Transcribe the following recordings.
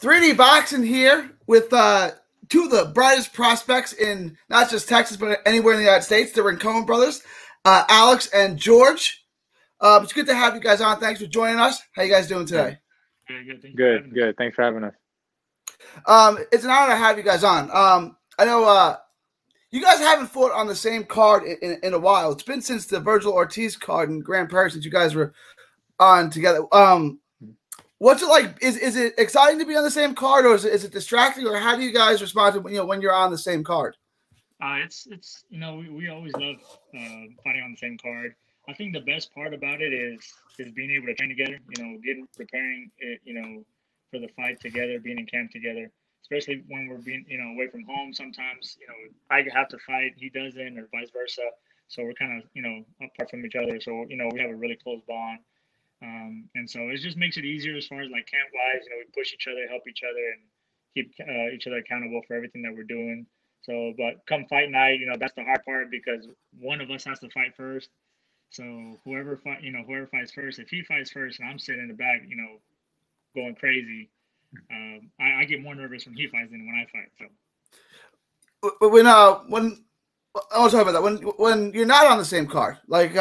3D boxing here with two of the brightest prospects in not just Texas but anywhere in the United States. The Rincon Brothers, Alex and George. It's good to have you guys on. Thanks for joining us. How you guys doing today? Good. Good. Thanks for having us. It's an honor to have you guys on. I know you guys haven't fought on the same card in a while. It's been since the Virgil Ortiz card in Grand Prairie since you guys were on together. What's it like? Is it exciting to be on the same card, or is it distracting, or how do you guys respond to when you're on the same card? It's we always love fighting on the same card. I think the best part about it is being able to train together. Preparing for the fight together, being in camp together. Especially when we're being away from home. Sometimes I have to fight, he doesn't, or vice versa. So we're kind of apart from each other. So we have a really close bond. And so it just makes it easier as far as like camp wise. We push each other, help each other, and keep each other accountable for everything that we're doing. So, but come fight night, that's the hard part because one of us has to fight first. So whoever fights first, if he fights first and I'm sitting in the back, going crazy, I get more nervous when he fights than when I fight. So when I want to talk about that, when you're not on the same card, like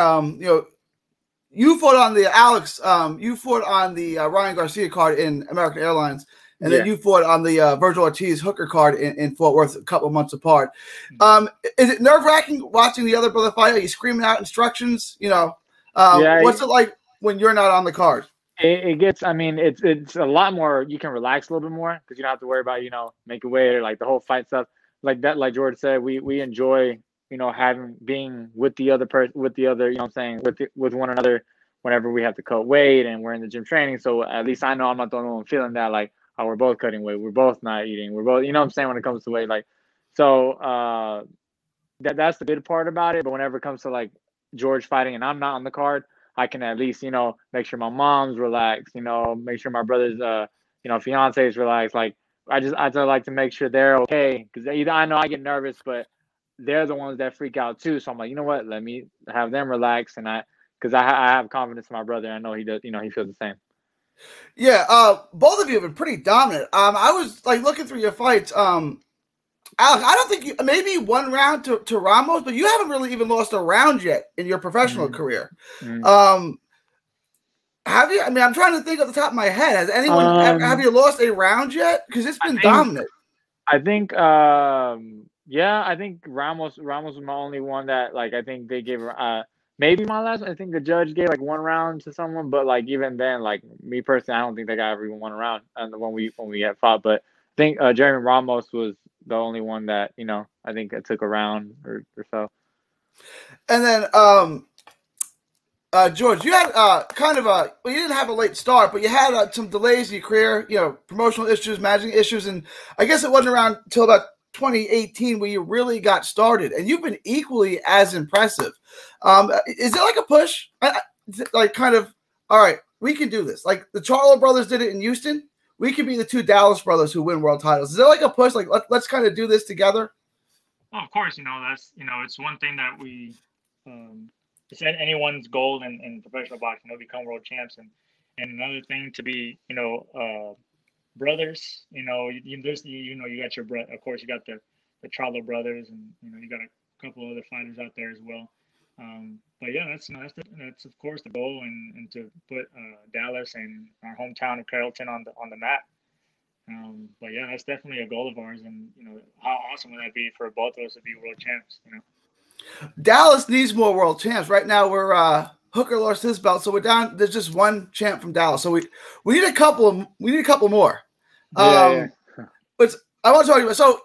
you fought on the Alex, you fought on the Ryan Garcia card in American Airlines, and then you fought on the Virgil Ortiz Hooker card in Fort Worth a couple of months apart. Is it nerve-wracking watching the other brother fight? Are you screaming out instructions? What's it like when you're not on the card? It gets, it's a lot more, you can relax a little bit more because you don't have to worry about, making weight or like the whole fight stuff. Like that, like George said, we enjoy, being with the other person, with one another whenever we have to cut weight and we're in the gym training. So at least I know I'm not the only one feeling that, like, oh, we're both cutting weight. We're both not eating. We're both, when it comes to weight, like, so that's the good part about it. But whenever it comes to like George fighting and I'm not on the card, I can at least, make sure my mom's relaxed, make sure my brother's, fiance is relaxed. Like, I just like to make sure they're okay. Because either I know I get nervous, but they're the ones that freak out too. So I'm like, you know what? Let me have them relax. And because I have confidence in my brother. I know he does, he feels the same. Yeah. Both of you have been pretty dominant. I was like looking through your fights. Alex, I don't think maybe one round to Ramos, but you haven't really even lost a round yet in your professional career. Have you? I'm trying to think off the top of my head. Has anyone have you lost a round yet? Because it's been dominant. I think, I think Ramos was my only one that like I think they gave maybe my last. I think the judge gave like one round to someone, but like even then, like me personally, I don't think that guy ever even won a round. And when we had fought, but I think Jeremy Ramos was the only one that I think it took a round or so. And then George, you had you didn't have a late start, but you had some delays in your career, promotional issues, managing issues, and I guess it wasn't around until about 2018 where you really got started, and you've been equally as impressive. Is it like a push? Like kind of, all right, we can do this. Like the Charly brothers did it in Houston. We could be the two Dallas brothers who win world titles. Is there like a push? Like let's kind of do this together. Well, of course, that's it's one thing that we it's anyone's goal in professional boxing, become world champs, and another thing to be brothers. You got your brother. Of course, you got the Charly brothers, and you got a couple other fighters out there as well. But yeah, that's of course the goal, and to put Dallas and our hometown of Carrollton on the map. But yeah, that's definitely a goal of ours, and how awesome would that be for both of us to be world champs? Dallas needs more world champs. Right now, we're Hooker lost his belt, so we're down. There's just one champ from Dallas, so we need a couple. We need a couple more. But I want to talk to you about. So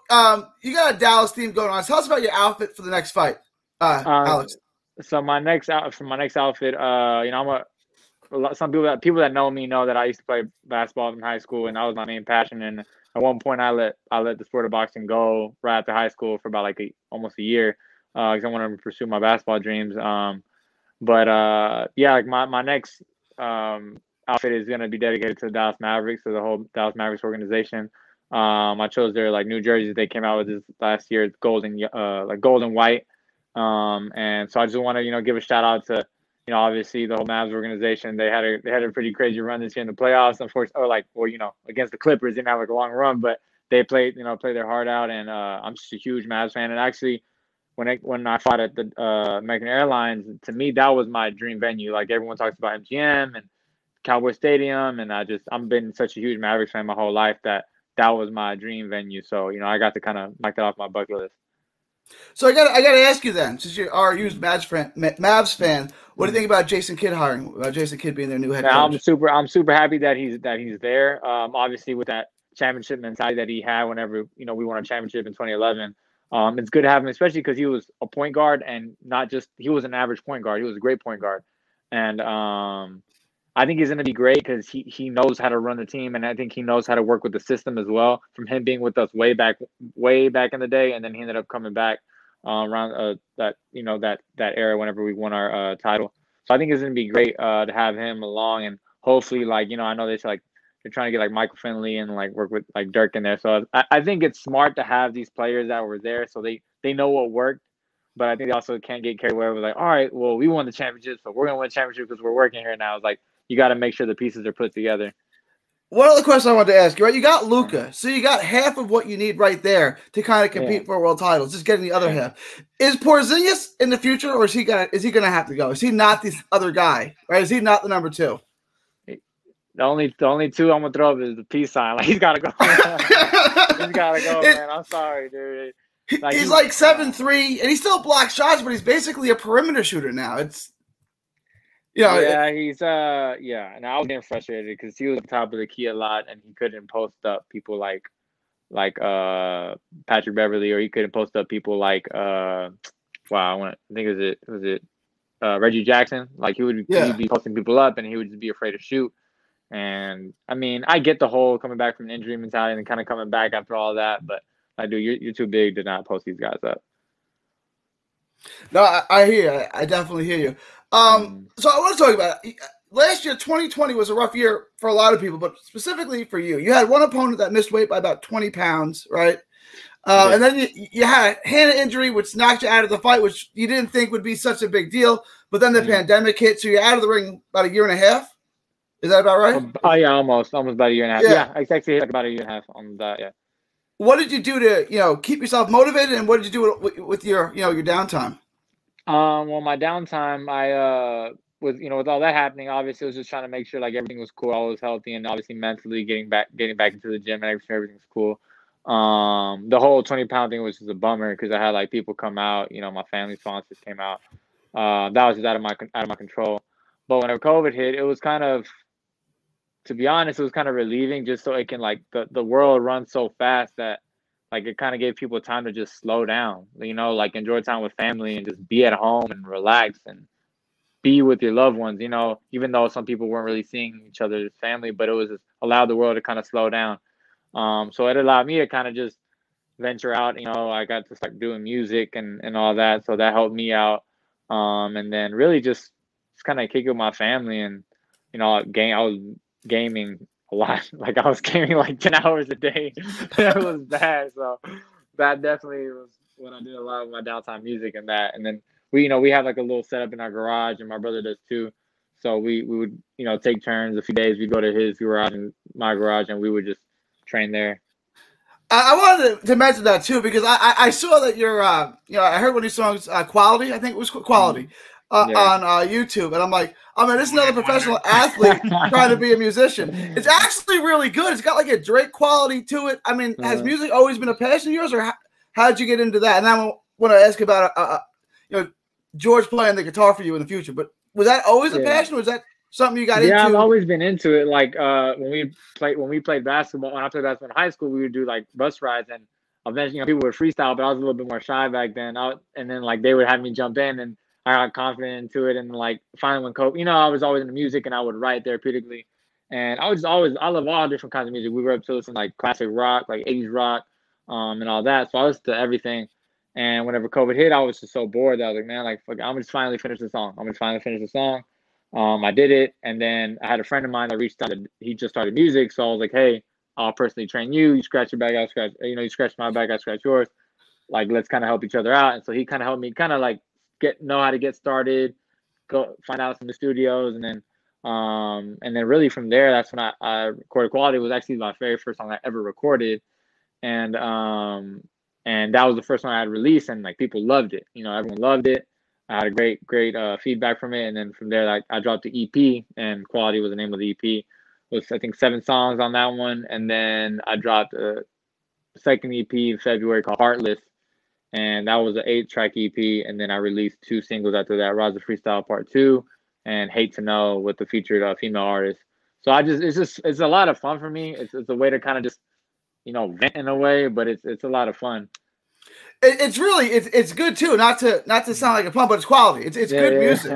you got a Dallas theme going on. Tell us about your outfit for the next fight, Alex. So my next outfit, some people that know me know that I used to play basketball in high school, and that was my main passion. And at one point, I let the sport of boxing go right after high school for about like almost a year, because I wanted to pursue my basketball dreams. Like my next outfit is gonna be dedicated to the Dallas Mavericks, to the whole Dallas Mavericks organization. I chose their like new jerseys they came out with this last year. It's gold and white. And so I just want to give a shout out to you know, obviously the whole Mavs organization, they had a pretty crazy run this year in the playoffs. Unfortunately, or like, well, you know, against the Clippers, they didn't have like a long run, but they played their heart out. And I'm just a huge Mavs fan. And actually, when I fought at the American Airlines, to me that was my dream venue. Like everyone talks about MGM and Cowboy Stadium, and I've been such a huge Mavericks fan my whole life that was my dream venue. So, you know, I got to kind of knock that off my bucket list. So I got to ask you then, since you are a huge Mavs fan, what do you think about Jason Kidd hiring? About Jason Kidd being their new head coach? I'm super happy that he's there. Obviously with that championship mentality that he had whenever, you know, we won a championship in 2011. It's good to have him, especially because he was a point guard and not just he was an average point guard. He was a great point guard, and I think he's going to be great because he knows how to run the team, and I think he knows how to work with the system as well. From him being with us way back in the day, and then he ended up coming back around that era whenever we won our title. So I think it's going to be great to have him along, and hopefully, like, you know, I know they're trying to get like Michael Finley and like work with like Dirk in there. So I think it's smart to have these players that were there so they know what worked. But I think they also can't get carried away with like, all right, well, we won the championship, so we're going to win the championship because we're working here now. It's like, you got to make sure the pieces are put together. One other question I wanted to ask you, right? You got Luka, so you got half of what you need right there to kind of compete for world titles. Just getting the other half. Is Porzingis in the future, or is he gonna have to go? Is he not this other guy? Right? Is he not the number two? The only two I'm gonna throw up is the peace sign. Like, he's got to go. He's got to go, man. I'm sorry, dude. Like, he's like 7'3", and he still blocks shots, but he's basically a perimeter shooter now. It's he's and I was getting frustrated because he was at the top of the key a lot, and he couldn't post up people like Patrick Beverly, or he couldn't post up people like Reggie Jackson. Like, he'd be posting people up, and he would just be afraid to shoot. And I mean, I get the whole coming back from an injury mentality and kind of coming back after all that, but you're too big to not post these guys up. No, I hear you. I definitely hear you. So I want to talk about it. Last year, 2020 was a rough year for a lot of people, but specifically for you. You had one opponent that missed weight by about 20 pounds, right? And then you had a hand injury, which knocked you out of the fight, which you didn't think would be such a big deal. But then the pandemic hit, so you're out of the ring about a year and a half. Is that about right? Oh, yeah, almost about a year and a half. Yeah, it's actually like about a year and a half on that, yeah. What did you do to, keep yourself motivated, and what did you do with your, your downtime? Well, my downtime, with all that happening, obviously I was just trying to make sure like everything was cool, I was healthy, and obviously mentally getting back into the gym and making sure everything's cool. The whole 20-pound thing was just a bummer because I had like people come out, my family sponsors came out. That was just out of my control. But whenever COVID hit, it was kind of, to be honest, it was kind of relieving just so it can, like, the world runs so fast that, like, it kind of gave people time to just slow down, like enjoy time with family and just be at home and relax and be with your loved ones, even though some people weren't really seeing each other's family, but it was just allowed the world to kind of slow down. So it allowed me to kind of just venture out. I got to start doing music and all that. So that helped me out. And then really just kind of kick with my family, and, I was gaming a lot. Like, I was gaming like 10 hours a day. It was bad. So that definitely was what I did a lot with my downtime, music and that. And then we have like a little setup in our garage, and my brother does too. So we would, take turns. A few days we'd go to his garage and my garage, and we would just train there. I wanted to mention that too, because I saw that you're, I heard one of these songs, Quality, I think it was Quality, on YouTube. And I'm like, this is another professional athlete trying to be a musician. It's actually really good. It's got like a Drake quality to it. I mean, has music always been a passion of yours, or how did you get into that? And I want to ask about, George playing the guitar for you in the future. But was that always a passion, or was that something you got into? Yeah, I've always been into it. Like, when we played basketball, when I played basketball in high school, we would do like bus rides, and eventually, people would freestyle, but I was a little bit more shy back then. And then like they would have me jump in, and I got confident into it. And like finally when COVID, I was always into music, and I would write therapeutically. And I love all different kinds of music. We were up to listen to like classic rock, like 80s rock, and all that. So I listened to everything. And whenever COVID hit, I was just so bored that I was like, man, like, fuck, I'm gonna just finally finish the song. I did it, and then I had a friend of mine that reached out. He just started music, so I was like, hey, I'll personally train you. You scratch your back, you scratch my back, I scratch yours. Like, let's kind of help each other out. And so he kind of helped me kind of like know how to get started, go find out some of the studios, and then really from there, that's when I recorded Quality. Was actually my very first song I ever recorded, and that was the first one I had released, and like people loved it. You know, everyone loved it. I had a great feedback from it, and then from there, I dropped the EP, and Quality was the name of the EP. It was, I think, 7 songs on that one, and then I dropped a second EP in February called Heartless, and that was an 8-track EP, and then I released 2 singles after that: Raza Freestyle Part 2 and Hate to Know with the featured female artist. So it's a lot of fun for me. It's a way to kind of just, you know, vent in a way, but it's a lot of fun. It's really it's good too. Not to sound like a pun, but it's quality. It's good music.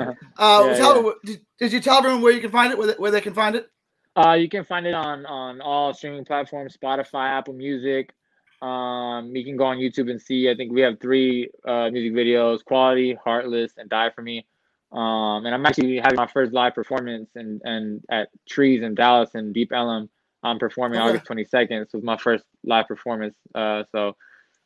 Did you tell everyone where you can find it? Where they can find it? You can find it on all streaming platforms: Spotify, Apple Music. You can go on YouTube and see. I think we have 3 music videos: Quality, Heartless, and Die For Me. And I'm actually having my first live performance and at Trees in Dallas and Deep Ellum. I'm performing August 22nd. So it's my first live performance. So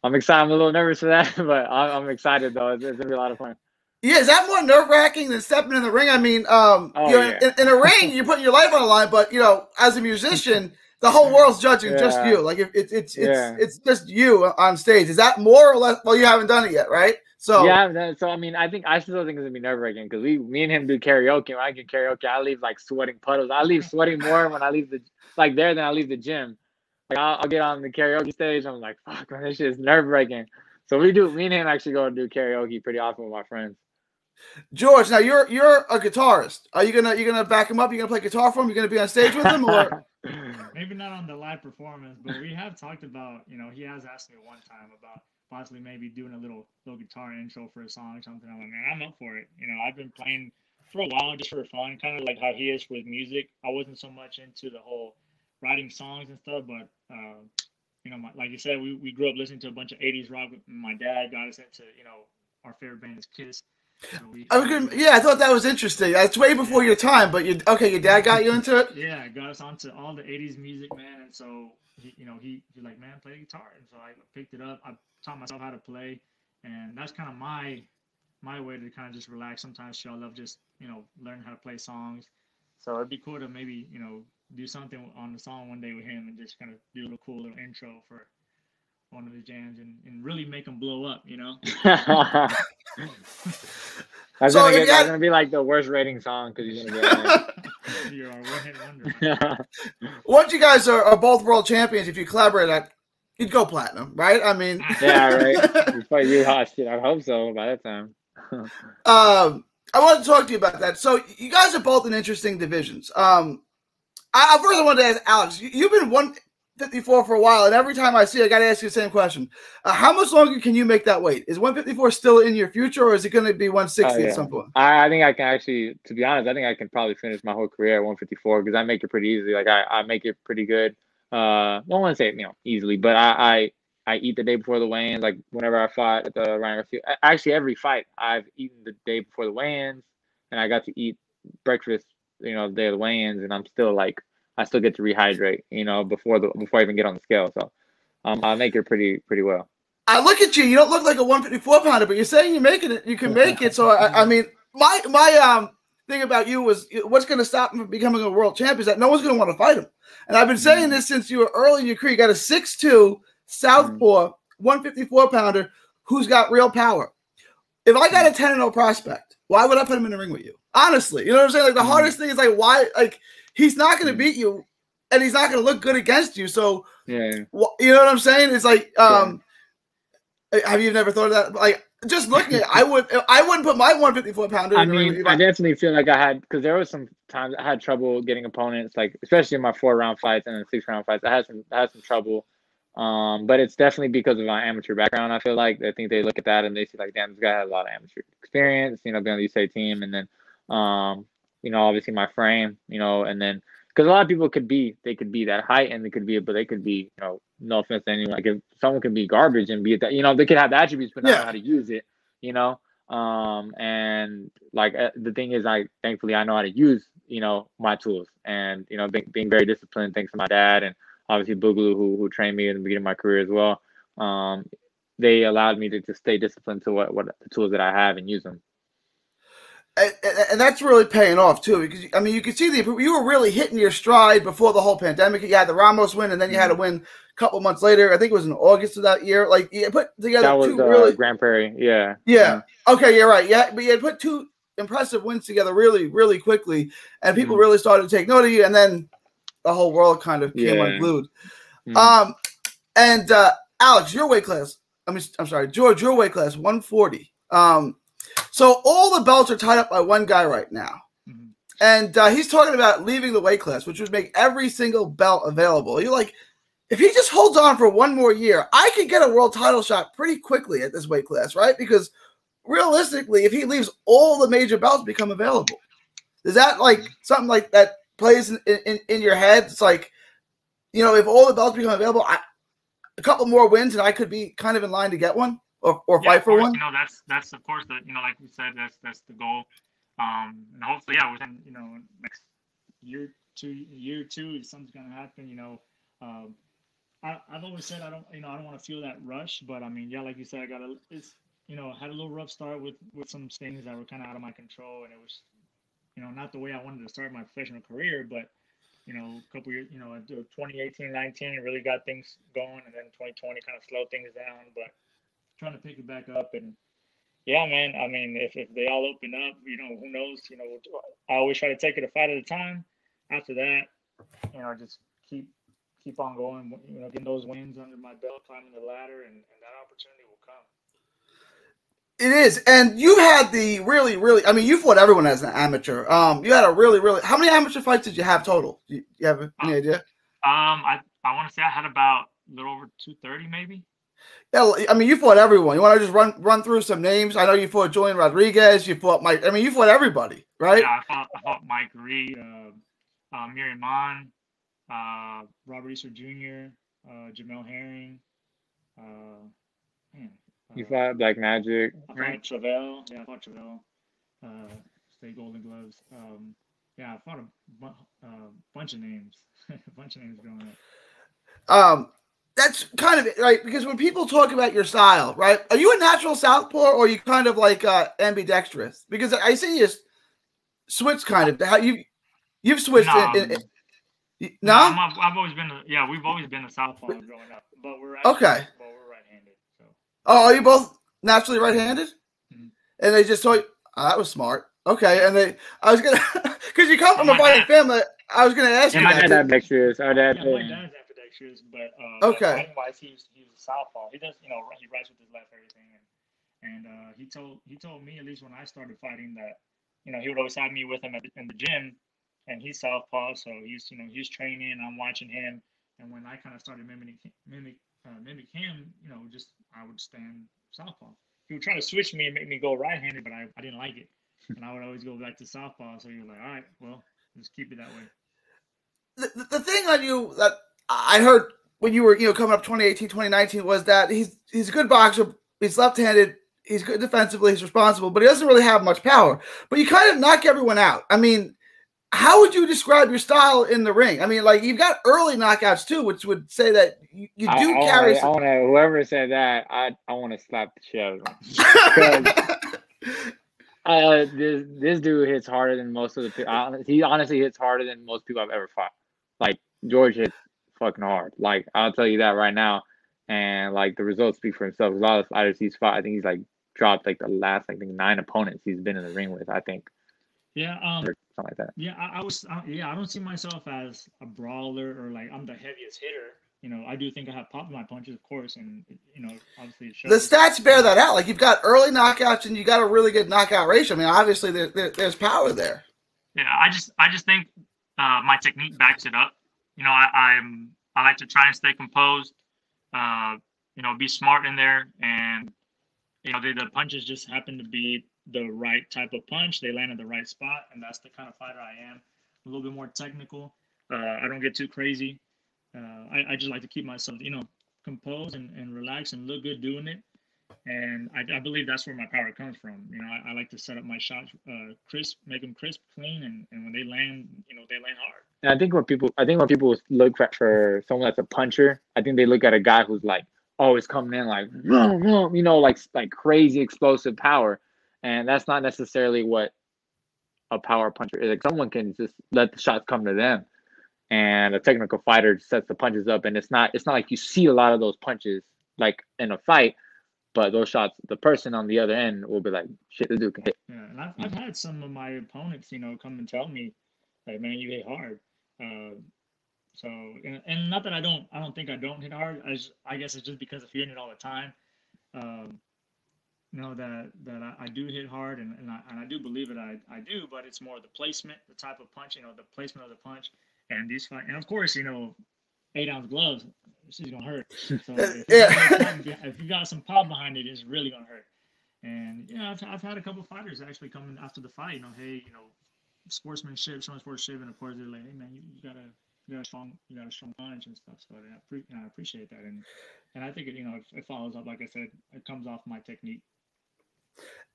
I'm excited. I'm a little nervous for that, but I'm excited though. It's gonna be a lot of fun. Yeah, is that more nerve-wracking than stepping in the ring? I mean, in a ring, you're putting your life on the line, but you know, as a musician, the whole world's judging just you. Like it's just you on stage. Is that more or less? Well, you haven't done it yet, right? So yeah. So I mean, I still think it's gonna be nerve-wracking because me and him do karaoke. When I get karaoke, I leave like sweating puddles. I leave sweating more when I leave than I leave the gym. Like I'll get on the karaoke stage. I'm like, fuck, man, this shit is nerve-wracking. So me and him actually go and do karaoke pretty often with my friends. George, now you're a guitarist. Are you gonna back him up? You gonna play guitar for him? You gonna be on stage with him, or maybe not on the live performance? But we have talked about, you know, he has asked me one time about possibly maybe doing a little guitar intro for a song or something. I'm like, man, I'm up for it. You know, I've been playing for a while just for fun, kind of like how he is with music. I wasn't so much into the whole writing songs and stuff, but you know, like you said, we grew up listening to a bunch of 80s rock. My dad got us into, you know, our favorite band is Kiss. So I thought that was interesting. It's way before your time, but your dad got you into it? Yeah, got us onto all the 80s music, man. And so, he's like, man, play the guitar. And so I picked it up. I taught myself how to play. And that's kind of my way to kind of just relax. Sometimes I love just, you know, learn how to play songs. So it'd be cool to maybe, you know, do something on the song one day with him and just kind of do a little cool little intro for one of his jams and really make him blow up, you know? That's gonna be like the worst rating song because he's gonna be you're a one-hit wonder. Once you guys are both world champions, if you collaborate, you'd go platinum, right? I mean, yeah, right. You hot shit. I hope so by that time. I want to talk to you about that. So you guys are both in interesting divisions. I first wanted to ask Alex. You've been 154 for a while, and every time I see, I got to ask you the same question: how much longer can you make that weight? Is 154 still in your future, or is it going to be 160 at some point? I think I can actually, to be honest, I think I can probably finish my whole career at 154 because I make it pretty easily. Like I make it pretty good. I don't want to say easily, but I eat the day before the weigh-ins. Like whenever I fought at the Ryan Garcia, actually every fight I've eaten the day before the weigh-ins, and I got to eat breakfast, the day of the weigh-ins, and I'm still like. I still get to rehydrate, before I even get on the scale. So I make it pretty well. I look at you. You don't look like a 154 pounder, but you're saying you're making it. You can make it. So I mean, my thing about you was what's going to stop him from becoming a world champion is that no one's going to want to fight him. And I've been saying this since you were early in your career. You got a 6'2" southpaw 154 pounder who's got real power. If I got a 10-0 prospect, why would I put him in the ring with you? Honestly, you know what I'm saying? Like the hardest thing is like why he's not going to beat you, and he's not going to look good against you. So, you know what I'm saying? It's like, have you never thought of that? Like, just looking at it, I wouldn't put my 154 pounder. I mean, I definitely feel like I had, because there was some times I had trouble getting opponents, like especially in my 4-round fights and then 6-round fights. I had some trouble. But it's definitely because of my amateur background. I feel like I think they look at that and they see like, damn, this guy has a lot of amateur experience, being on the USA team, and then. Obviously my frame, and then because a lot of people could be that height and they could be, no offense to anyone, like if someone can be garbage and be at that, they could have the attributes but not know how to use it, and like the thing is, thankfully I know how to use, my tools, and being very disciplined thanks to my dad and obviously Boogaloo who trained me in the beginning of my career as well. They allowed me to stay disciplined to what the tools that I have and use them. And that's really paying off too, because I mean, you can see you were really hitting your stride before the whole pandemic. You had the Ramos win, and then you had a win a couple months later. I think it was in August of that year. Like you put together that was two really Grand Prairie, yeah. Okay, you're right. Yeah, but you had put two impressive wins together really, really quickly, and people really started to take note of you, and then the whole world kind of came unglued. And Alex, your weight class. I'm sorry, George, your weight class, 140. So all the belts are tied up by one guy right now. And he's talking about leaving the weight class, which would make every single belt available. You're like, if he just holds on for one more year, I could get a world title shot pretty quickly at this weight class, right? Because realistically, if he leaves, all the major belts become available. Is that like something like that plays in your head? It's like, you know, if all the belts become available, a couple more wins and I could be kind of in line to get one or fight for one. You know, that's of course the, you know, like we said, that's the goal. And hopefully, yeah, within, you know, next year two, something's gonna happen. You know, I've always said I don't want to feel that rush, but I mean, yeah, like you said, had a little rough start with some things that were kind of out of my control, and it was, you know, not the way I wanted to start my professional career, but you know, a couple years, you know, 2018, 19 really got things going, and then 2020 kind of slowed things down, but trying to pick it back up. And yeah, man, I mean, if they all open up, you know, who knows, you know, I always try to take it a fight at a time. After that, you know, just keep on going, you know, getting those wins under my belt, climbing the ladder, and that opportunity will come. It is. And you had the really, I mean, you fought everyone as an amateur. You had a really, how many amateur fights did you have total? Do you have any idea? I want to say I had about a little over 230 maybe. Yeah, I mean, you fought everyone. You want to just run through some names? I know you fought Julian Rodriguez. You fought Mike. I mean, you fought everybody, right? Yeah, I fought Mike Reed, Miriam Mon, Robert Easter Jr., Jamel Herring. You fought Black Magic. I fought Travell. Yeah, I fought Travell. State Golden Gloves. Yeah, I fought a bunch of names. A bunch of names growing up. That's kind of it, right? Because when people talk about your style, right? Are you a natural southpaw or are you kind of like ambidextrous? Because I see you switch kind of. How you've switched No? I've always been we've always been a southpaw growing up, but we're right-handed. So. Oh, are you both naturally right-handed? Mm-hmm. And they just told you, that was smart. Okay, and I was gonna, because you come from a fighting family, I was gonna ask you. My dad ambidextrous. My dad's ambidextrous, but fighting-wise, he's a southpaw. He does, you know, he writes with his left, everything, and he told me, at least when I started fighting, that, you know, he would always have me with him in the gym. And he's southpaw, so he's training. I'm watching him, and when I kind of started mimic him, you know, just I would stand southpaw. He would try to switch me and make me go right-handed, but I didn't like it, and I would always go back to southpaw. So he was like, all right, well, let's keep it that way. The thing on you that I heard when you were, you know, coming up 2018, 2019 was that he's a good boxer. He's left-handed. He's good defensively. He's responsible, but he doesn't really have much power. But you kind of knock everyone out. I mean, how would you describe your style in the ring? I mean, like, you've got early knockouts too, which would say that you do carry. Whoever said that, I want to slap the shit out of him. This dude hits harder than most of the people. He honestly hits harder than most people I've ever fought. Like, George hits fucking hard. Like, I'll tell you that right now. And like, the results speak for himself. A lot of fighters he's fought, I think he's like dropped like the last, I think, 9 opponents he's been in the ring with, I think. Yeah, something like that. Yeah, I don't see myself as a brawler or like I'm the heaviest hitter. You know, I do think I have popped my punches, of course, and you know, obviously it shows. The stats bear that out. Like, you've got early knockouts and you got a really good knockout ratio. I mean, obviously there's power there. Yeah, I just think my technique backs it up. You know, I like to try and stay composed. You know, be smart in there, and you know, the punches just happen to be the right type of punch. They land at the right spot, and that's the kind of fighter I am. A little bit more technical. I don't get too crazy. I just like to keep myself, you know, composed and relaxed and look good doing it. And I believe that's where my power comes from. You know, I like to set up my shots crisp, make them crisp, clean, and when they land, you know, they land hard. And I think when people look for someone that's a puncher, I think they look at a guy who's like always coming in like, you know, like crazy explosive power. And that's not necessarily what a power puncher. Like someone can just let the shots come to them, and a technical fighter sets the punches up, and it's not like you see a lot of those punches like in a fight, but those shots, the person on the other end will be like, shit, this dude can hit. Yeah, and I've had some of my opponents, come and tell me, like, man, you hit hard. So, and not that I don't think I don't hit hard. I guess it's just because of hearing it all the time. That I do hit hard, and I do believe it. I do, but it's more the placement, the type of punch, the placement of the punch, and these fight. And of course, 8-ounce gloves, this is gonna hurt. So if you got some pop behind it, it's really gonna hurt. And I've had a couple of fighters actually come after the fight. Hey, sportsmanship, showing sportsmanship, and of course they're like, hey man, you got a strong punch and stuff. So I appreciate that, and I think it follows up. Like I said, it comes off my technique.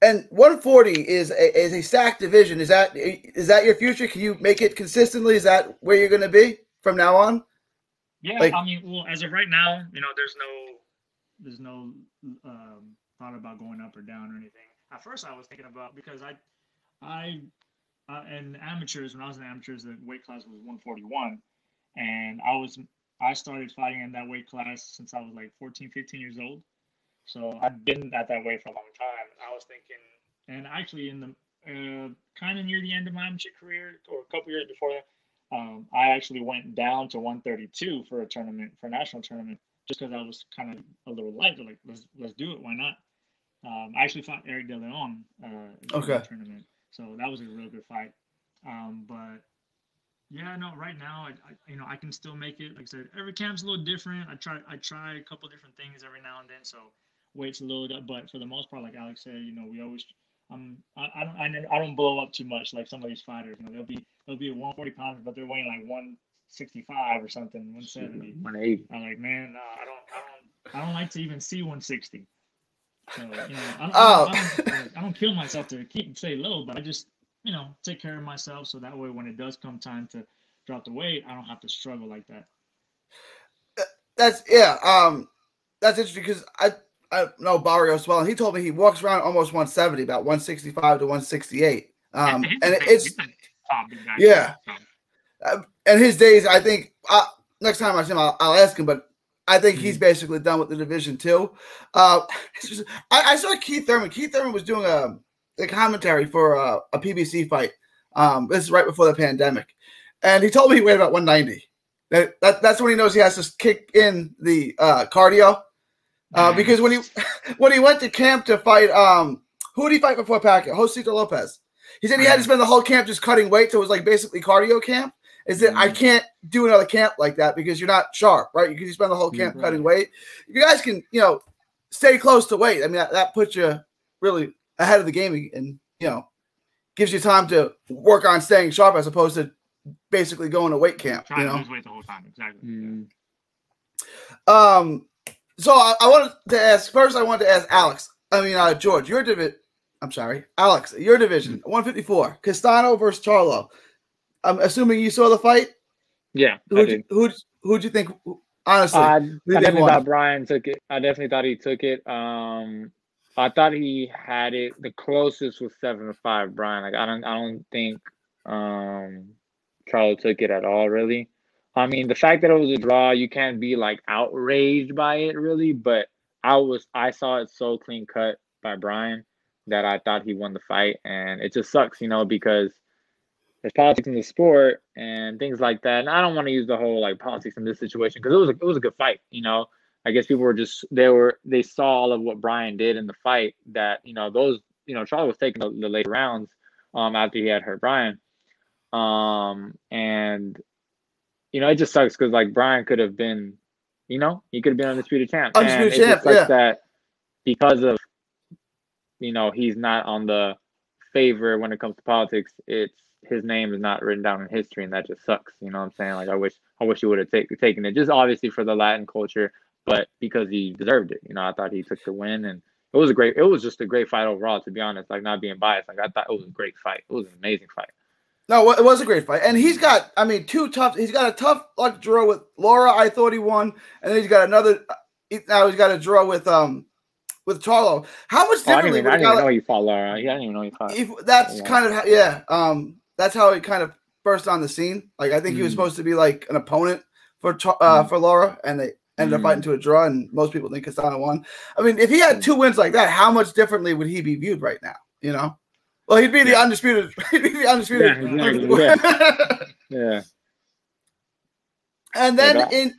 And 140 is a stacked division. Is that your future? Can you make it consistently? Is that where you're going to be from now on? Yeah, well, as of right now, there's no thought about going up or down or anything. At first, I was thinking about, because in amateurs, when I was in amateurs, the weight class was 141, and I started fighting in that weight class since I was like 14, 15 years old. So I've been at that weight for a long time. I was thinking, and actually in the kind of near the end of my amateur career, or a couple years before that, I actually went down to 132 for a national tournament, just because I was kind of a little light. Like, let's do it. Why not? I actually fought Eric De Leon in the tournament, so that was a real good fight. But yeah, no, right now I can still make it. Like I said, every camp's a little different. I try a couple different things every now and then, so weight's a little up. But for the most part, like Alex said, we always I don't blow up too much like some of these fighters. They'll be 140 pounds, but they're weighing like 165 or something, 170, 180. I'm like, man, no, I don't like to even see 160. So I don't kill myself to stay low, but I just take care of myself, so that way when it does come time to drop the weight, I don't have to struggle like that. That's interesting, because I know Barrios well, and he told me he walks around almost 170, about 165 to 168. And it's yeah. And his days, I think next time I see him, I'll ask him, but I think he's basically done with the division too. I saw Keith Thurman. Keith Thurman was doing a commentary for a PBC fight. This is right before the pandemic, and he told me he weighed about 190. That's when he knows he has to kick in the cardio. Because when he went to camp to fight, who did he fight before Pacquiao? Josito Lopez. He said he had to spend the whole camp just cutting weight, so it was like basically cardio camp. Is that I can't do another camp like that because you're not sharp, right? Because you spend the whole camp cutting weight. You guys can, stay close to weight. I mean, that puts you really ahead of the game, and gives you time to work on staying sharp as opposed to basically going to weight camp. Trying to lose weight the whole time, exactly. So I wanted to ask Alex. George, your division. I'm sorry, Alex, your division, 154, Castano versus Charlo. I'm assuming you saw the fight. Yeah, who'd you think? Honestly, I definitely thought Brian took it. I definitely thought he took it. I thought he had it. The closest was 7-5. Brian, like I don't think Charlo took it at all. Really. I mean, the fact that it was a draw, you can't be like outraged by it, really. But I saw it so clean cut by Brian that I thought he won the fight, and it just sucks, because there's politics in the sport and things like that. And I don't want to use the whole like politics in this situation, because it was a good fight. I guess people were just they saw all of what Brian did in the fight, that Charlie was taking the late rounds after he had hurt Brian, and it just sucks because like Brian could have been, he could have been undisputed champ. Undisputed champ, it just sucks that because of he's not on the favor when it comes to politics. His name is not written down in history, and that just sucks. You know what I'm saying? Like I wish he would have taken it, just obviously for the Latin culture, but because he deserved it. I thought he took the win, and it was just a great fight overall, to be honest. Like, not being biased, like I thought it was a great fight. It was an amazing fight. No, it was a great fight, and he's got he's got a tough luck draw with Laura. I thought he won, and then he's got another. Now he's got a draw with with Charlo. How much differently? I didn't even know he fought Lara. Yeah, I didn't even know he fought. That's kind of how, that's how he kind of burst on the scene. Like I think he was supposed to be like an opponent for Lara, and they ended up fighting to a draw. And most people think Castano won. I mean, if he had 2 wins like that, how much differently would he be viewed right now? You know, well, he'd be the undisputed. He'd be the undisputed. Yeah, exactly. Yeah. And then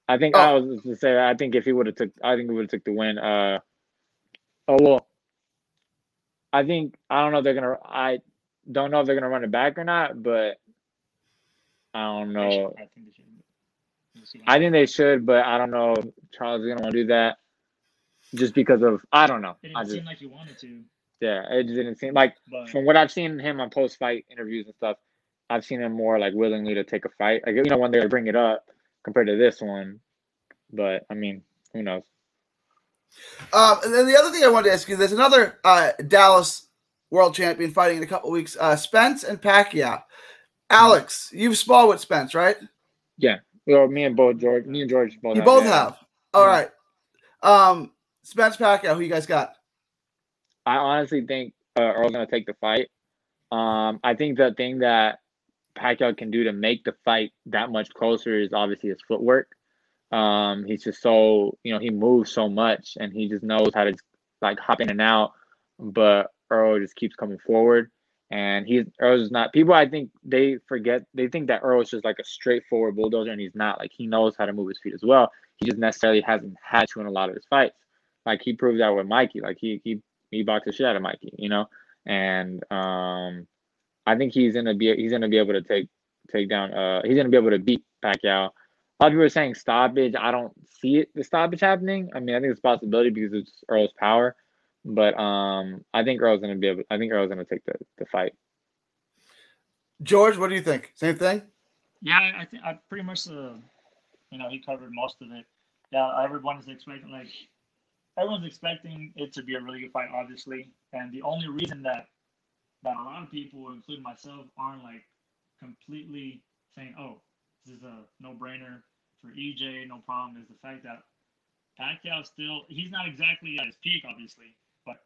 I think I was to say I think if he would have took the win. I don't know if they're gonna. I don't know if they're gonna run it back or not, but I don't know. I think they should, but I don't know if Charles is gonna want to do that just because of I don't know. It didn't seem like he wanted to. Yeah, it just didn't seem like from what I've seen him on post-fight interviews and stuff. I've seen him more like willingly to take a fight, like when they bring it up compared to this one. But I mean, who knows? And then the other thing I wanted to ask you: there's another Dallas world champion fighting in a couple of weeks. Spence and Pacquiao. Alex, you've sparred with Spence, right? Yeah. Well, me and George both. You both have. All right. Spence Pacquiao. Who you guys got? I honestly think Earl's gonna take the fight. I think the thing that Pacquiao can do to make the fight that much closer is obviously his footwork. He's just so, he moves so much and he just knows how to like hop in and out, but Earl just keeps coming forward and Earl's not, people I think they think that Earl is just like a straightforward bulldozer and he's not. Like he knows how to move his feet as well. He just necessarily hasn't had to in a lot of his fights. Like he proved that with Mikey. Like he boxed the shit out of Mikey, and I think he's gonna be able to take down he's gonna be able to beat Pacquiao. A lot of people are saying stoppage. I don't see the stoppage happening. I mean, I think it's a possibility because it's Earl's power, but I think Earl's gonna take the fight. George, what do you think? Same thing? Yeah, I think I pretty much he covered most of it. Yeah, everyone's expecting it to be a really good fight, obviously, and the only reason that a lot of people, including myself, aren't like completely saying, "Oh, this is a no-brainer for EJ, no problem," is the fact that Pacquiao he's not exactly at his peak, obviously, but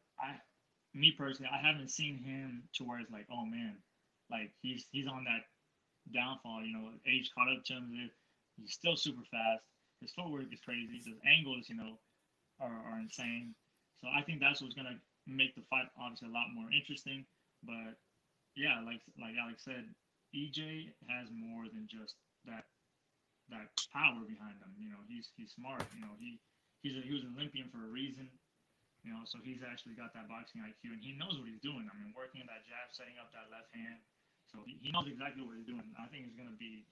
me personally, I haven't seen him to where it's like, oh man, like he's on that downfall. Age caught up to him. He's still super fast. His footwork is crazy. His angles, are insane. So I think that's what's gonna make the fight obviously a lot more interesting. But yeah, like Alex said, EJ has more than just that power behind him. He's smart. He was an Olympian for a reason. So he's actually got that boxing IQ and he knows what he's doing. I mean, working that jab, setting up that left hand. So he knows exactly what he's doing. I think it's gonna be,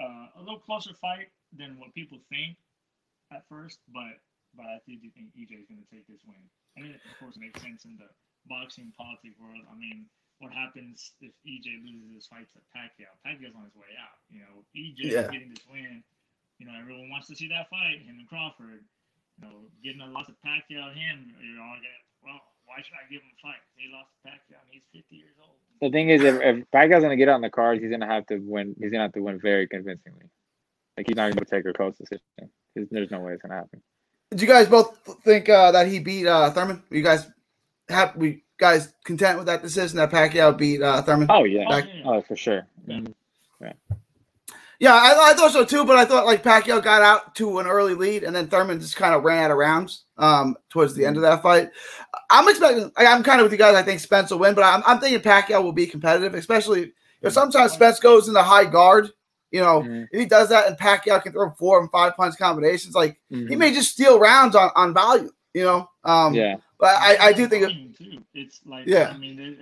a little closer fight than what people think at first, but I do think EJ is going to take this win. And it, of course, makes sense in the boxing politic world. I mean, what happens if EJ loses his fight to Pacquiao? Pacquiao's on his way out. EJ is getting this win. Everyone wants to see that fight, him and Crawford. Getting a loss of Pacquiao, you're all going, well, why should I give him a fight? He lost to Pacquiao, and he's 50 years old. The thing is, if Pacquiao's going to get on the cards, he's going to have to win. He's going to have to win very convincingly. Like, he's not going to take a close decision. There's no way it's going to happen. Did you guys both think that he beat Thurman? Were you guys content with that decision that Pacquiao beat Thurman? Oh, yeah. Oh, for sure. Yeah. Yeah, I thought so too, but I thought like Pacquiao got out to an early lead and then Thurman just kind of ran out of rounds towards the end of that fight. I'm expecting, I'm kind of with you guys. I think Spence will win, but I'm thinking Pacquiao will be competitive, especially sometimes Spence goes in the high guard. If he does that and Pacquiao can throw 4 and 5 punch combinations, like he may just steal rounds on value, yeah. But I do think it's like, yeah. I mean,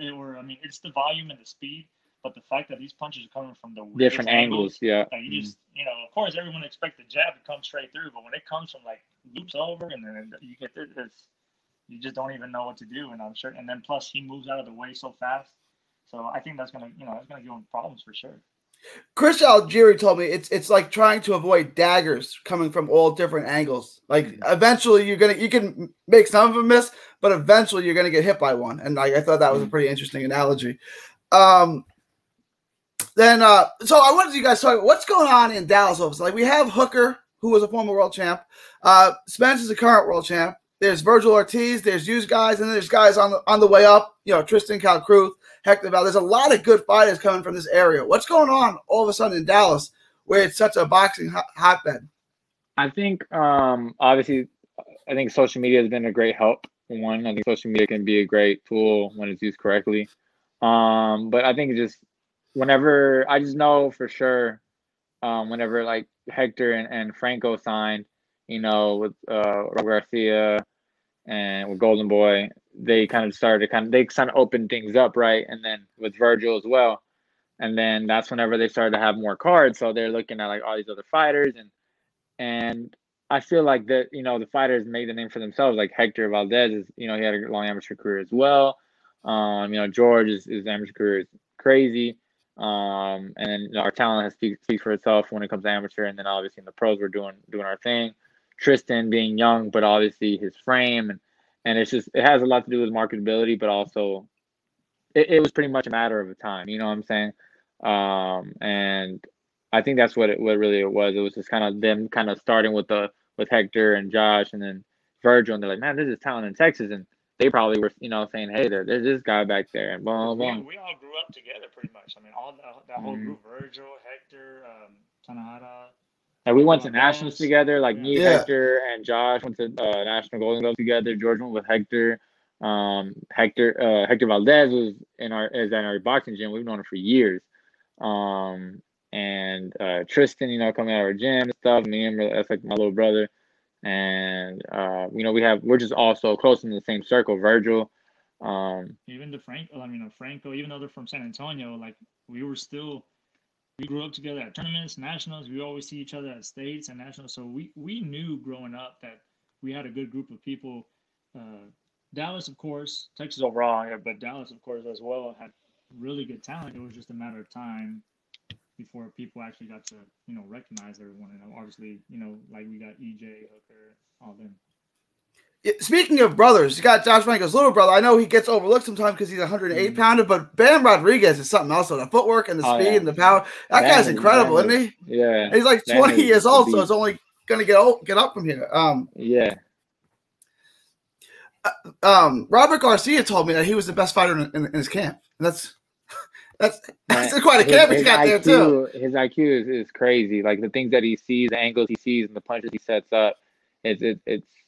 it's the volume and the speed. But the fact that these punches are coming from the different angles, yeah. Like you just, of course, everyone expects the jab to come straight through, but when it comes from like loops over and then you get this, you just don't even know what to do. And I'm sure, and then plus he moves out of the way so fast, so I think that's gonna, it's gonna give him problems for sure. Chris Algieri told me it's like trying to avoid daggers coming from all different angles. Like eventually you can make some of them miss, but eventually you're gonna get hit by one. And I thought that was a pretty interesting analogy. Then, so I wanted you guys to talk about what's going on in Dallas. Like we have Hooker who was a former world champ. Spence is a current world champ. There's Virgil Ortiz. There's you guys, and then there's guys on the way up. You know, Tristan Calcruth, Hector Valdez. There's a lot of good fighters coming from this area. What's going on all of a sudden in Dallas, where it's such a boxing hotbed? I think obviously, I think social media has been a great help. One, I think social media can be a great tool when it's used correctly. But I think just whenever I just know for sure, whenever like Hector and Franco signed, you know, with Robert Garcia and with Golden Boy, they kind of started to open things up, right? And then with Virgil as well. And then that's whenever they started to have more cards. So they're looking at like all these other fighters, and I feel like that, you know, the fighters made the name for themselves. Like Hector Valdez is, you know, he had a long amateur career as well. You know, George his amateur career is crazy. And then, you know, our talent has speaks for itself when it comes to amateur, and then obviously in the pros we're doing our thing. Tristan being young, but obviously his frame and it's just, it has a lot to do with marketability, but also it was pretty much a matter of time, you know what I'm saying? And I think that's what really it was. It was just kind of them kind of starting with Hector and Josh and then Virgil, and they're like, man, there's this talent in Texas, and they probably were, you know, saying, hey, there's this guy back there, and boom, boom. We all grew up together pretty much. I mean, all that whole group: Virgil, Hector, Tanahara. And we went to nationals together. Like me, Yeah. Hector, and Josh went to National Golden Gloves together. George went with Hector. Hector Valdez is in our boxing gym. We've known him for years. And Tristan, you know, coming out of our gym and stuff. Me and that's like my little brother. And you know, we're just all so close in the same circle. Virgil. Even Franco, even though they're from San Antonio, like we grew up together at tournaments, nationals. We always see each other at states and nationals. So we knew growing up that we had a good group of people. Dallas, of course, Texas overall, yeah, but Dallas, of course, as well, had really good talent. It was just a matter of time before people actually got to, you know, recognize everyone. And obviously, you know, like we got EJ, Hooker, all them. Speaking of brothers, you got Josh Franco's little brother. I know he gets overlooked sometimes because he's a 108-pounder, but Bam Rodriguez is something else. So the footwork and the speed and the power. That guy's incredible, isn't he? Yeah. And he's like 20 years old, so it's only going to get up from here. Yeah. Robert Garcia told me that he was the best fighter in his camp. And that's quite a camp he's got there too. His IQ is crazy. Like the things that he sees, the angles he sees, and the punches he sets up. It's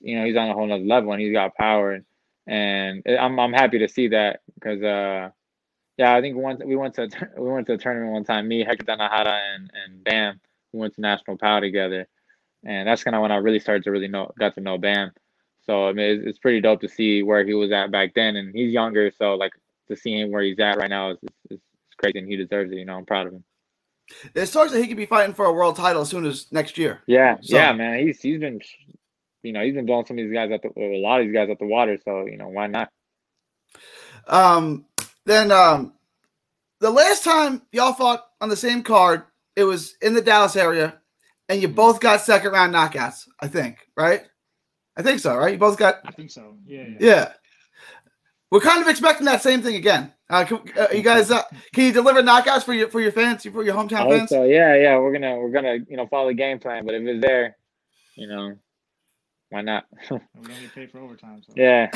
you know, he's on a whole nother level, and he's got power, and I'm happy to see that because yeah, I think we went to a tournament one time. Me, Hector Tanahara, and Bam, we went to National POW together, and that's kind of when I really started to got to know Bam. So I mean, it's pretty dope to see where he was at back then, and he's younger, so like to see him where he's at right now is crazy, and he deserves it. You know, I'm proud of him. There's talks that he could be fighting for a world title as soon as next year. Yeah, so, yeah, man. He's been, you know, he's been blowing some of these guys a lot of these guys out the water. So you know, why not? Then the last time y'all fought on the same card, it was in the Dallas area, and you both got second round knockouts. I think, right? I think so, right? You both got. I think so. Yeah. Yeah. We're kind of expecting that same thing again. You guys, can you deliver knockouts for your fans, for your hometown fans? So yeah, we're gonna you know, follow the game plan. But if it's there, you know, why not? We're gonna get paid for overtime. So. Yeah.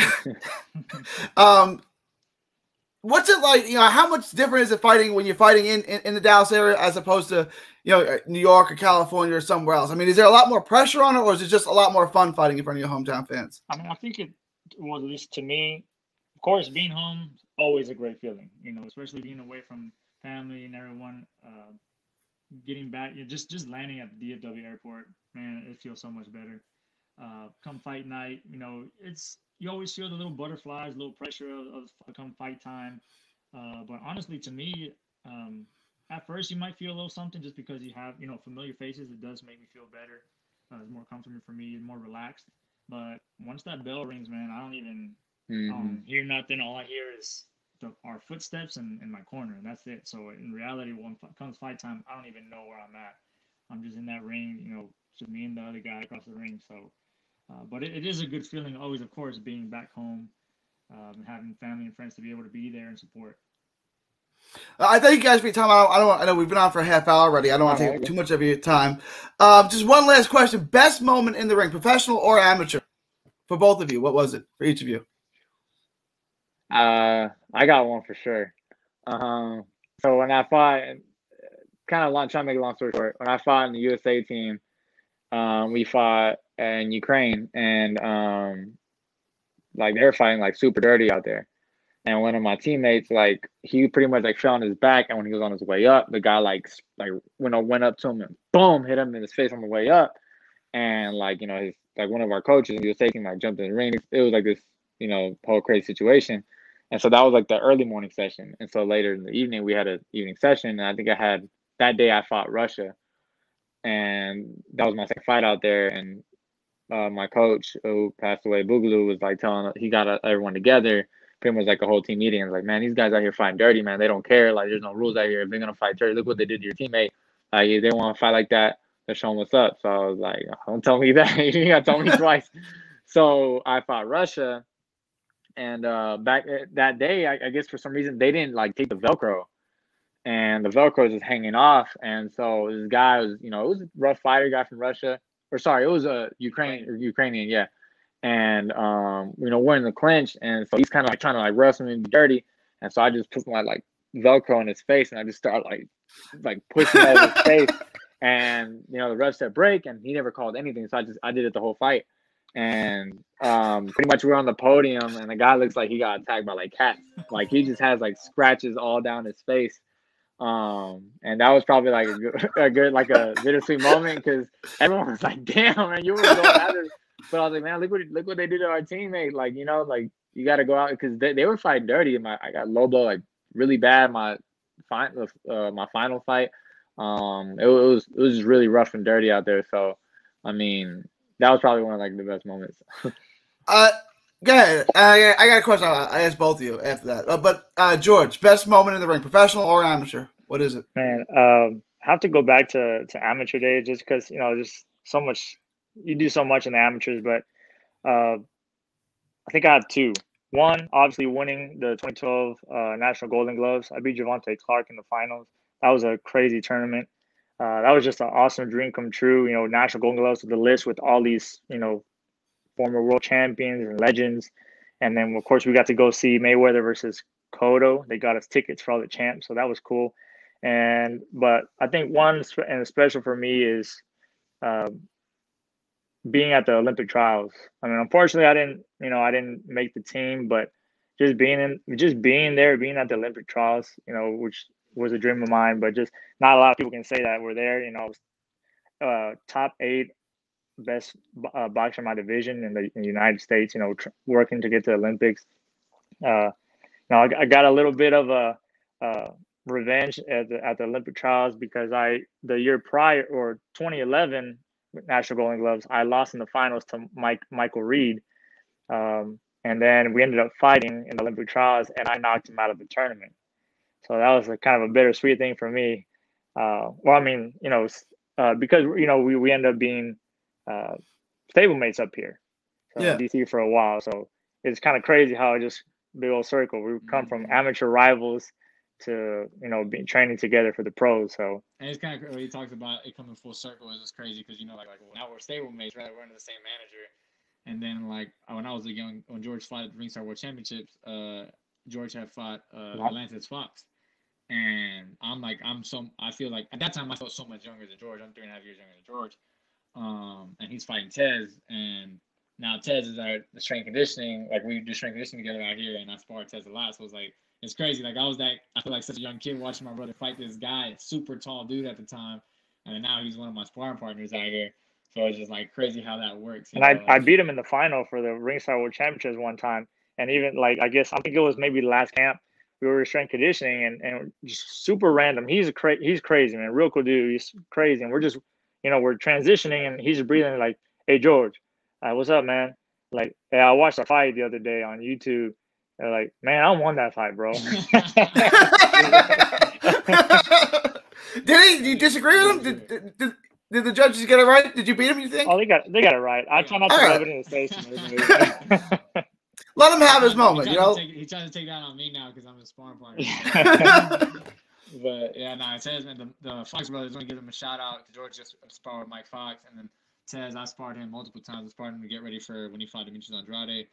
What's it like? You know, how much different is it fighting when you're fighting in the Dallas area as opposed to, you know, New York or California or somewhere else? I mean, is there a lot more pressure on it, or is it just a lot more fun fighting in front of your hometown fans? I mean, I think it was, at least to me, of course, being home, always a great feeling, you know, especially being away from family and everyone, getting back, just landing at the DFW airport, man, it feels so much better. Come fight night, you know, you always feel the little butterflies, a little pressure of come fight time. But honestly, to me, at first you might feel a little something just because you have, you know, familiar faces. It does make me feel better. It's more comfortable for me, more relaxed. But once that bell rings, man, I don't even hear nothing. All I hear is our footsteps in my corner, and that's it. So in reality, when comes fight time, I don't even know where I'm at. I'm just in that ring, you know, just me and the other guy across the ring. So, but it is a good feeling always, of course, being back home, and having family and friends to be able to be there and support. I thank you guys for your time. I know we've been on for a half hour already. I don't want to take too much of your time. Just one last question. Best moment in the ring, professional or amateur, for both of you. What was it for each of you? I got one for sure. So when I fought, trying to make a long story short, when I fought in the USA team, we fought in Ukraine, and like they were fighting like super dirty out there. And one of my teammates, like he pretty much like fell on his back, and when he was on his way up, the guy like went up to him and boom, hit him in his face on the way up. And like, you know, his like one of our coaches, he was taking like jumped in the ring. It was like this, you know, whole crazy situation. And so that was like the early morning session. And so later in the evening, we had an evening session. And I think that day I fought Russia. And that was my second fight out there. And my coach, who passed away, Boogaloo, was like he got everyone together, pretty much like a whole team meeting. And was like, man, these guys out here fighting dirty, man. They don't care. Like, there's no rules out here. If they're going to fight dirty, look what they did to your teammate. Like, if they want to fight like that, they're showing what's up. So I was like, don't tell me that. You got to tell me twice. So I fought Russia. And back that day, I guess for some reason they didn't like take the Velcro, and the Velcro was just hanging off. And so this guy was, you know, it was a rough fighter guy from Russia, or sorry, it was a Ukrainian, yeah. And you know, we're in the clinch, and so he's kind of like trying to like wrestle me dirty. And so I just put my like Velcro in his face, and I just started like pushing over his face. And you know, the ref said break, and he never called anything. So I did it the whole fight. And pretty much we're on the podium, and the guy looks like he got attacked by like cats. Like he just has like scratches all down his face. And that was probably like a good like a bittersweet moment, because everyone was like, "Damn, man, you were going at it." But I was like, "Man, look what they did to our teammate." Like, you know, like you got to go out, because they were fighting dirty. And I got low blow like really bad. My final fight. It was just really rough and dirty out there. So, I mean, that was probably one of like the best moments. Go ahead. I got a question. I asked both of you after that. But George, best moment in the ring, professional or amateur? What is it? Man, I have to go back to amateur days, just because, you know, just so much. You do so much in the amateurs, but I think I have two. One, obviously winning the 2012 National Golden Gloves. I beat Javante Clark in the finals. That was a crazy tournament. That was just an awesome dream come true. You know, National Golden Gloves with the list with all these, you know, former world champions and legends. And then, of course, we got to go see Mayweather versus Cotto. They got us tickets for all the champs, so that was cool. But I think one and special for me is being at the Olympic trials. I mean, unfortunately, I didn't make the team, but just being there, being at the Olympic trials, you know, which was a dream of mine, but just not a lot of people can say that we're there. You know, top 8 best boxer in my division in the United States. You know, working to get to the Olympics. Now I got a little bit of a revenge at the Olympic trials, because the year prior, or 2011 National Golden Gloves, I lost in the finals to Michael Reed, and then we ended up fighting in the Olympic trials, and I knocked him out of the tournament. So that was a kind of a bittersweet thing for me. Well, I mean, you know, because, you know, we ended up being stablemates up here, so in DC for a while. So it's kind of crazy how it just big old circle. We come from amateur rivals to, you know, training together for the pros. So, and it's kind of, he talks about it coming full circle. It's just crazy, because, you know, like now we're stablemates, right? We're under the same manager. And then like when I was young, when George fought at the Ringstar World Championships, George had fought Atlantis Fox. And I feel like at that time I felt so much younger than George. I'm 3.5 years younger than George. And he's fighting Tez, and now Tez is our strength conditioning. Like, we do strength conditioning together out here, and I spar Tez a lot. So it's like, it's crazy. Like, I feel like such a young kid watching my brother fight this guy, super tall dude at the time, and now he's one of my sparring partners out here. So it's just like crazy how that works. And I beat him in the final for the Ringstar World Championships one time, and even like, I think it was maybe the last camp. We were strength conditioning, and just super random. He's crazy, man. Real cool dude. He's crazy, and we're just, you know, we're transitioning, and he's breathing like, "Hey, George, what's up, man?" Like, "Hey, I watched a fight the other day on YouTube." They're like, "Man, I won that fight, bro." Did he? Do you disagree with him? Did the judges get it right? Did you beat him, you think? Oh, they got it right. I try not to rub it in his face. let him have his moment, you know? He tries to take that on me now because I'm his sparring partner. But, yeah, no, it says, man, the Fox brothers, want to give them a shout-out. George just sparred with Mike Fox, and then says I sparred him multiple times. I sparred him to get ready for when he fought Demetrius Andrade.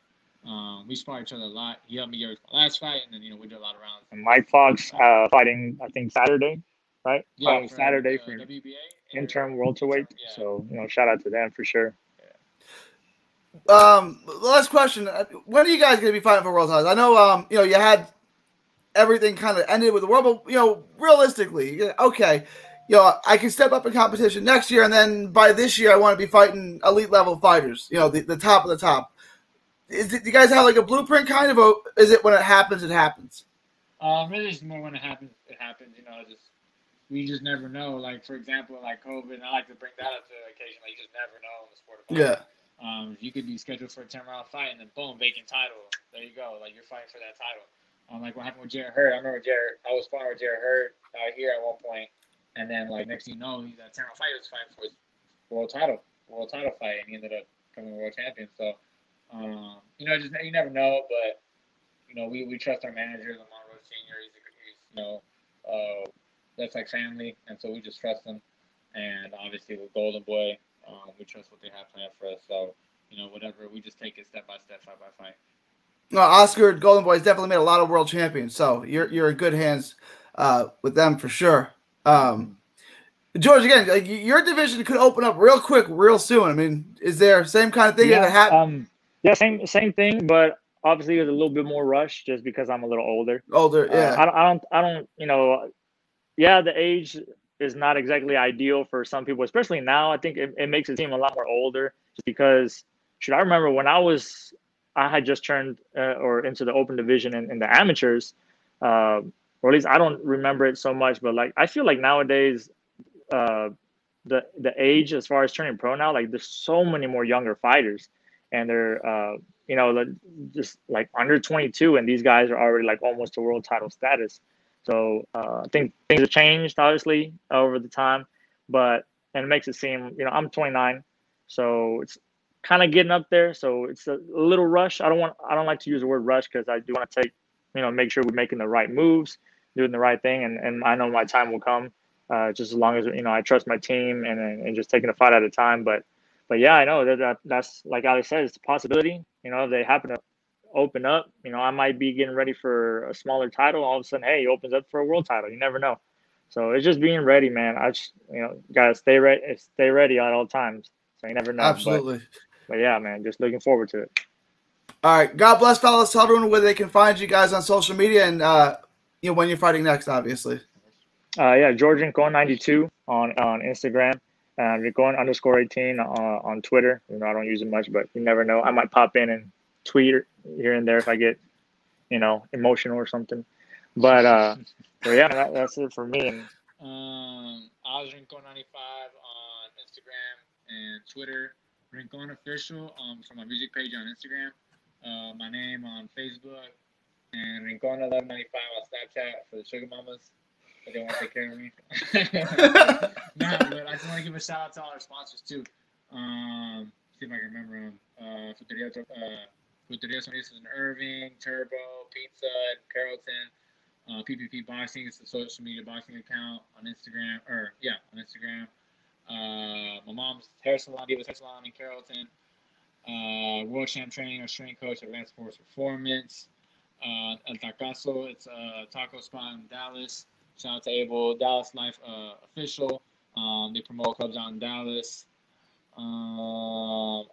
We sparred each other a lot. He helped me get ready for my last fight, and then, we did a lot of rounds. And Mike Fox fighting, I think, Saturday, right? Yeah, Saturday for WBA. interim welterweight. Yeah. So, shout out to them for sure. Last question. When are you guys going to be fighting for world titles? I know, you had everything kind of ended with the world, but, realistically, okay, I can step up in competition next year, and then by this year, I want to be fighting elite level fighters, the top of the top. Do you guys have like a blueprint kind of, or is it when it happens, it happens? Really, it's more when it happens, it happens. We just never know. Like, for example, like COVID, and I like to bring that up to occasionally. You just never know in the sport of fighting. Yeah. You could be scheduled for a 10-round fight, and then boom, vacant title. There you go. Like, you're fighting for that title. Like what happened with Jarrett Hurd. I remember I was fighting with Jarrett Hurd out here at one point, and then like next thing you know, he's at 10-round fight. He was fighting for his world title fight, and he ended up becoming world champion. So, just you never know, but we trust our managers. Monroe Senior, he's that's like family, and so we just trust him. And obviously with Golden Boy, we trust what they have planned for us. So, whatever, we just take it step by step, fight by fight. No, Oscar Golden Boy has definitely made a lot of world champions, so you're in good hands with them for sure. George, again, like, your division could open up real quick, real soon. I mean, is there same kind of thing that happened? Yeah, same thing, but obviously there's a little bit more rush just because I'm a little older. Yeah. I don't. The age is not exactly ideal for some people, especially now. I think it makes it seem a lot more older, just because. I remember when I had just turned into the open division in the amateurs, or at least I don't remember it so much. But like I feel like nowadays, the age as far as turning pro now, like there's so many more younger fighters, and they're just like under 22, and these guys are already like almost to world title status. So I think things have changed obviously over the time, and it makes it seem I'm 29, so it's kind of getting up there, so it's a little rush. I don't like to use the word rush because I do want to take, make sure we're making the right moves, doing the right thing, and I know my time will come, just as long as I trust my team and just taking a fight at a time. But yeah, I know that's like Alex said, it's a possibility. If they happen to open up, I might be getting ready for a smaller title. All of a sudden, hey, he opens up for a world title. You never know. So it's just being ready, man. I just gotta stay ready at all times. So you never know. Absolutely. But yeah, man, just looking forward to it. All right. God bless, fellas. Tell everyone where they can find you guys on social media and, when you're fighting next, obviously. George Rincon 92 on Instagram, Rincon_18 on Twitter. I don't use it much, but you never know. I might pop in and tweet here and there if I get, emotional or something. But yeah, that's it for me. I was Rincon 95 on Instagram and Twitter. Rincon Official for my music page on Instagram. My name on Facebook. And Rincon 1195 on Snapchat for the Sugar Mamas. If they want to take care of me. But I just want to give a shout out to all our sponsors too. See if I can remember them. Fruteria Sonistas in Irving, Turbo, Pizza in Carrollton. PPP Boxing is the social media boxing account on Instagram. On Instagram. My mom's hair salon, Divas Hair Salon in Carrollton. World Champ Training or Strength Coach at Advanced Sports Performance. El Tacazo, it's a taco spot in Dallas. Shout out to Abel, Dallas Life Official. They promote clubs out in Dallas. On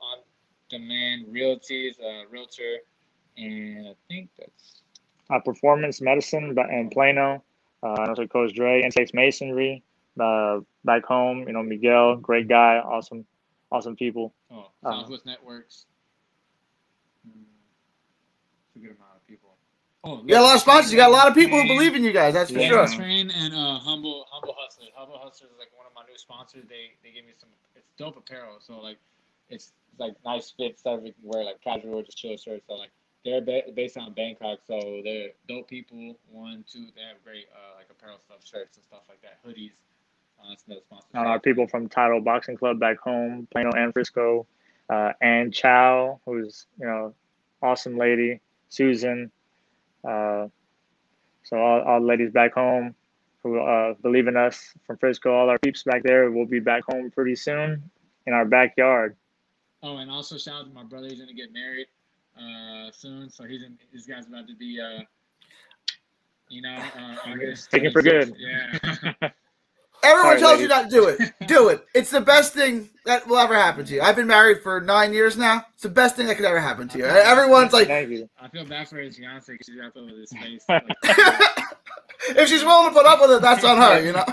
Demand Realties, Realtor. And I think that's... Performance Medicine in Plano. Also Coach Dre, NCX Masonry. Back home, Miguel, great guy, awesome people. Southwest Networks. It's a good amount of people. You got a lot of sponsors. You got a lot of people who believe in you guys. That's for sure. Train and Humble Hustlers. Humble Hustlers is like one of my new sponsors. They give me some. It's dope apparel. So like, it's like nice fits that we can wear like casual or just chill shirts. So like, they're based out in Bangkok. So they're dope people. 1, 2. They have great like apparel stuff, shirts and stuff like that, hoodies. That's another sponsor. Our people from Title Boxing Club back home, Plano and Frisco, and Chow, who's awesome lady, Susan. So all the ladies back home who believe in us from Frisco, all our peeps back there, we'll be back home pretty soon in our backyard. Oh, and also shout out to my brother. He's gonna get married soon, so this guy's about to be taken for good. Yeah. Everyone Sorry, tells ladies. you not to do it. Do it. It's the best thing that will ever happen to you. I've been married for 9 years now. It's the best thing that could ever happen to you. Everyone's like, Thank you. I feel bad for his fiance because she's got over this face. if she's willing to put up with it, that's on her, you know.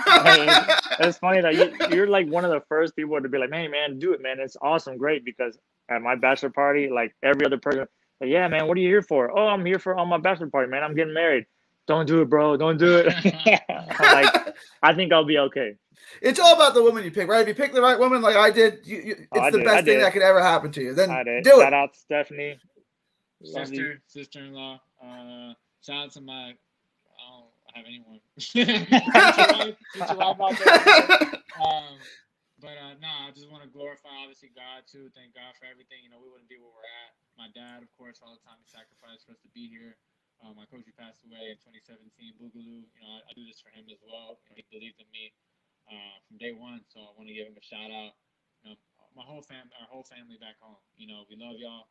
It's funny that you're like one of the first people to be like, man, do it, man. It's awesome, great, because at my bachelor party, like every other person, like, yeah, man, what are you here for? Oh, I'm here for on my bachelor party, man. I'm getting married. Don't do it, bro. Don't do it. I'm like, I think I'll be okay. It's all about the woman you pick, right? If you pick the right woman, like I did, it's the best thing that could ever happen to you. Then do it. Shout out to Stephanie, sister-in-law. Shout out to my. I don't have anyone. Future wife out there. I just want to glorify obviously God too. Thank God for everything. You know, we wouldn't be where we're at. My dad, of course, all the time he sacrificed for us to be here. My coach, he passed away in 2017. Boogaloo. You know, I do this for him as well. You know, he believed in me from day one. So I want to give him a shout out. You know, our whole family back home. You know, we love y'all.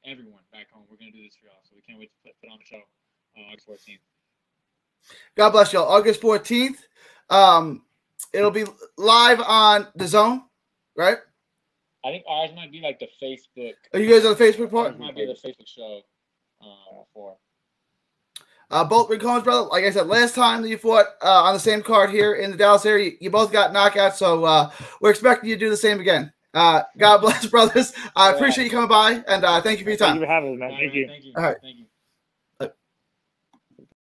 Everyone back home. We're gonna do this for y'all. So we can't wait to put on the show August 14th. God bless y'all. August 14th. It'll be live on the Zone, right? I think ours might be like the Facebook. Are you guys on the Facebook part? Ours might be the Facebook show. Both Rincon brothers, like I said, last time that you fought on the same card here in the Dallas area, you both got knockouts, so we're expecting you to do the same again. God bless, brothers. I appreciate you coming by, and thank you for your time. Thank you for having us, man. Thank you. All right. Thank you.